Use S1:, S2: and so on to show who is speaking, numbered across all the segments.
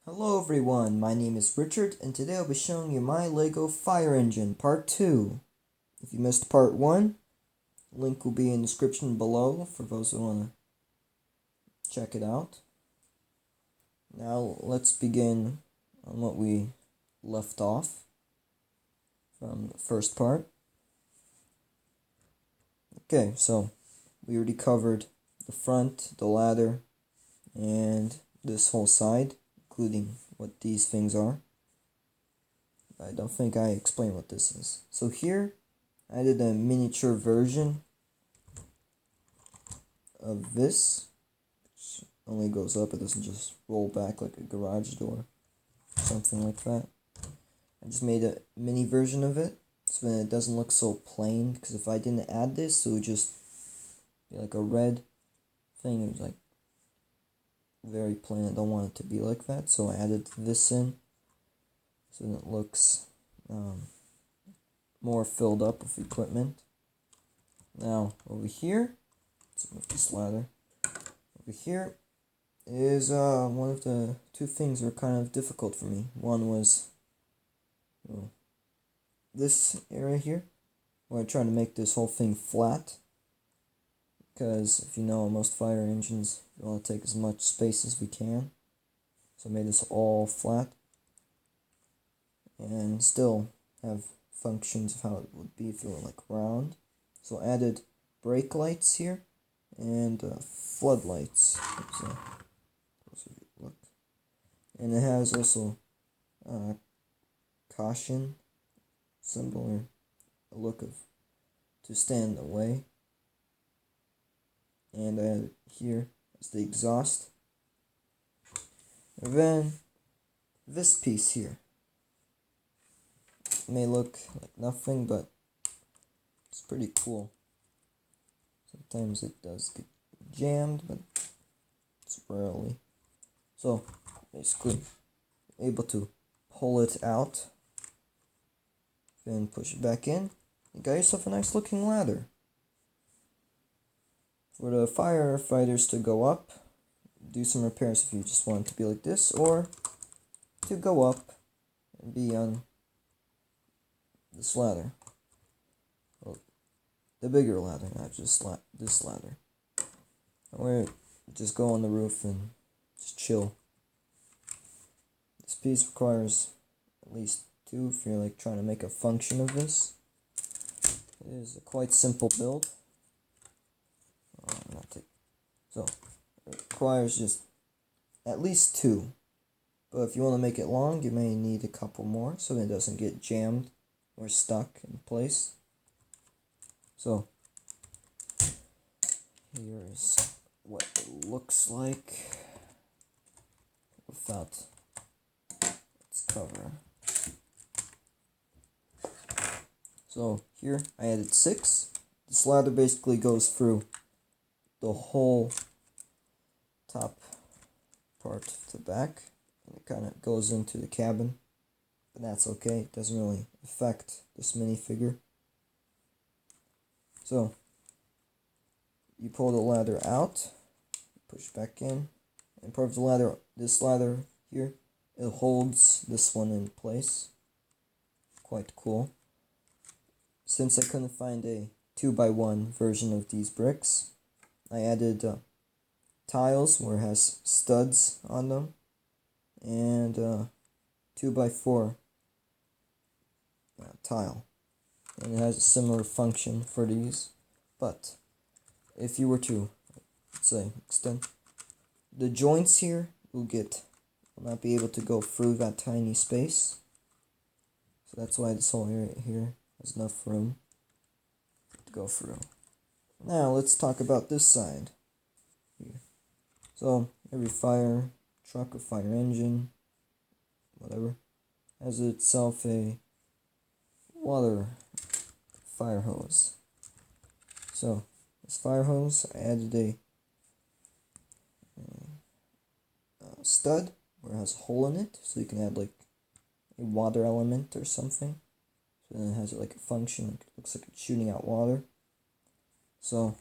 S1: Hello everyone, my name is Richard and today I'll be showing you my LEGO Fire Engine Part 2. If you missed Part 1, link will be in the description below for those who want to check it out. Now let's begin on what we left off from the first part. Okay, so we already covered the front, the ladder, and this whole side, including what these things are. I don't think I explained what this is. So here, I did a miniature version of this, which only goes up, it doesn't just roll back like a garage door, something like that. I just made a mini version of it, so then it doesn't look so plain, because if I didn't add this, it would just be like a red thing. It was like very plain. I don't want it to be like that, so I added this in, so then it looks more filled up with equipment. Now, over here, let's move this ladder. Over here is one of the two things that were kind of difficult for me. One was this area here, where I tried to make this whole thing flat. Because if you know, most fire engines, we want to take as much space as we can. So I made this all flat. And still have functions of how it would be if it were like round. So I added brake lights here and floodlights. Look. And it has also caution symbol, or a look of to stand in the way. And I added here as the exhaust. And then this piece here. It may look like nothing, but it's pretty cool. Sometimes it does get jammed, but it's rarely. So basically, able to pull it out, then push it back in. You got yourself a nice looking ladder. For the firefighters to go up, do some repairs if you just want it to be like this, or to go up and be on this ladder. Well, the bigger ladder, not just this ladder. Where just go on the roof and just chill. This piece requires at least two if you're like trying to make a function of this. It is a quite simple build. So it requires just at least two. But if you want to make it long, you may need a couple more so it doesn't get jammed or stuck in place. So here's what it looks like without its cover. So here I added 6. This ladder basically goes through the whole top part to the back, and it kind of goes into the cabin, but that's okay. It doesn't really affect this minifigure. So you pull the ladder out, push back in, and part of the ladder, this ladder here, it holds this one in place. Quite cool. Since I couldn't find a 2x1 version of these bricks, I added tiles where it has studs on them, and 2x4 tile, and it has a similar function for these. But if you were to, let's say, extend the joints here, will not be able to go through that tiny space. So that's why this whole area here has enough room to go through. Now let's talk about this side here. So every fire truck or fire engine, whatever, has itself a water fire hose. So this fire hose, I added a stud where it has a hole in it, so you can add like a water element or something. So then it has like a function, it looks like it's shooting out water. So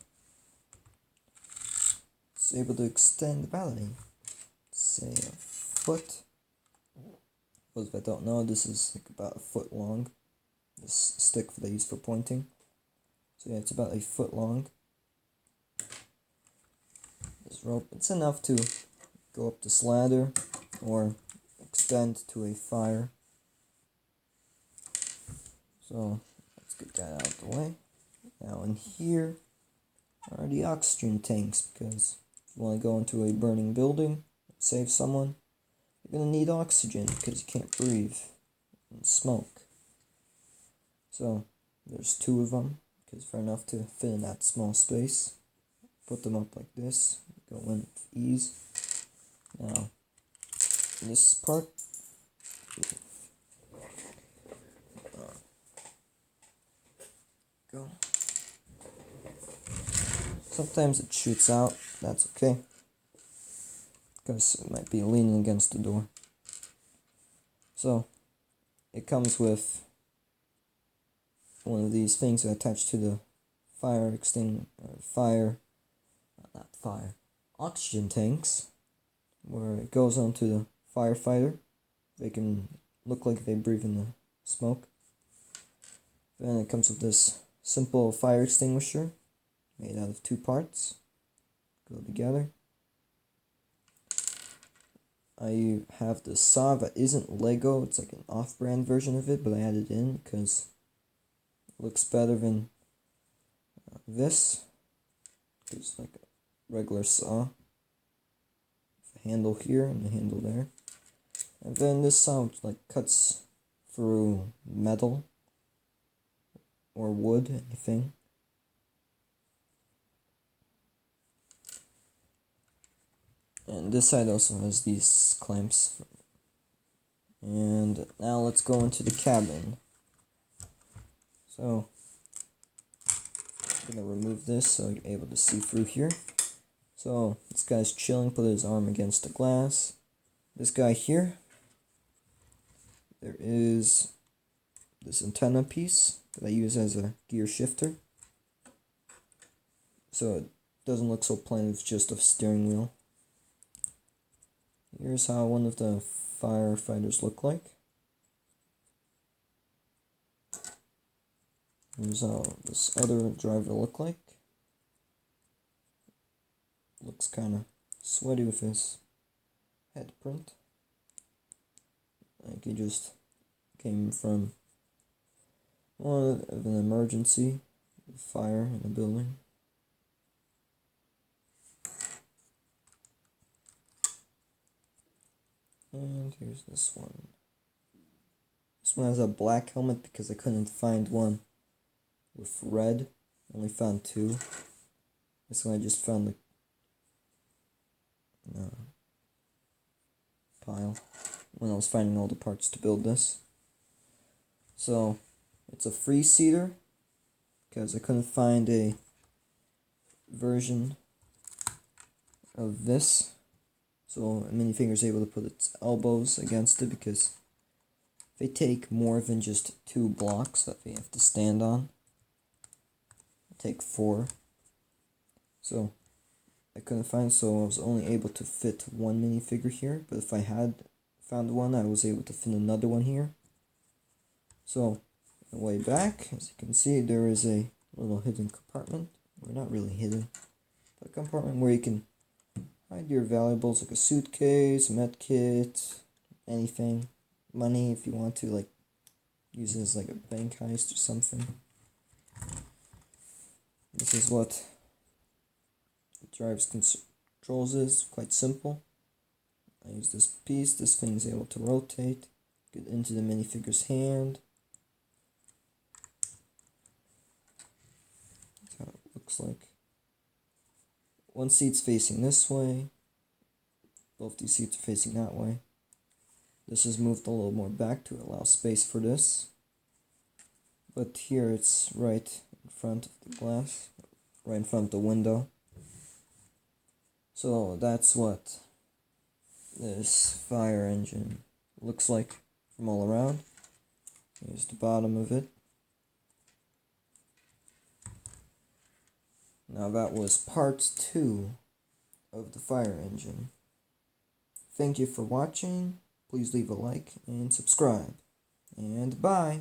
S1: it's able to extend about say a foot those that don't know, this is like about a foot long. This stick that I use for pointing. So yeah, it's about a foot long. This rope, it's enough to go up this ladder or extend to a fire. So let's get that out of the way. Now in here are the oxygen tanks, because if you want to go into a burning building, save someone, you're going to need oxygen because you can't breathe and smoke. So there's 2 of them, because they're enough to fit in that small space. Put them up like this, go in with ease. Now, this part, go. Sometimes it shoots out, that's okay, because it might be leaning against the door. So, it comes with one of these things that attach to the oxygen tanks, where it goes onto the firefighter. They can look like they breathe in the smoke. Then it comes with this simple fire extinguisher made out of 2 parts. Go together. I have the saw that isn't Lego. It's like an off-brand version of it, but I added it in because it looks better than this. It's like a regular saw. The handle here and the handle there. And then this saw like cuts through metal or wood, anything. And this side also has these clamps. And now let's go into the cabin. So, I'm gonna remove this so you're able to see through here. So, this guy's chilling, put his arm against the glass. This guy here, there is this antenna piece that I use as a gear shifter. So it doesn't look so plain, it's just a steering wheel. Here's how one of the firefighters look like. Here's how this other driver look like. Looks kind of sweaty with his head print. Like he just came from one of an emergency, fire in a building. And here's this one. This one has a black helmet because I couldn't find one with red. I only found 2. This one I just found the pile when I was finding all the parts to build this. So it's a 3-seater because I couldn't find a version of this. So a minifigure is able to put its elbows against it because they take more than just 2 blocks that they have to stand on. They take 4. So I couldn't find, so I was only able to fit 1 minifigure here. But if I had found one, I was able to fit another one here. So on the way back, as you can see, there is a little hidden compartment. Well, not really hidden, but a compartment where you can hide your valuables, like a suitcase, med kit, anything. Money if you want to, like, use it as like a bank heist or something. This is what the drive's controls is. Quite simple. I use this piece. This thing is able to rotate. Get into the minifigure's hand. That's how it looks like. One seat's facing this way. Both these seats are facing that way. This is moved a little more back to allow space for this. But here it's right in front of the glass, right in front of the window. So that's what this fire engine looks like from all around. Here's the bottom of it. Now that was part 2 of the fire engine. Thank you for watching. please leave a like and subscribe. And bye!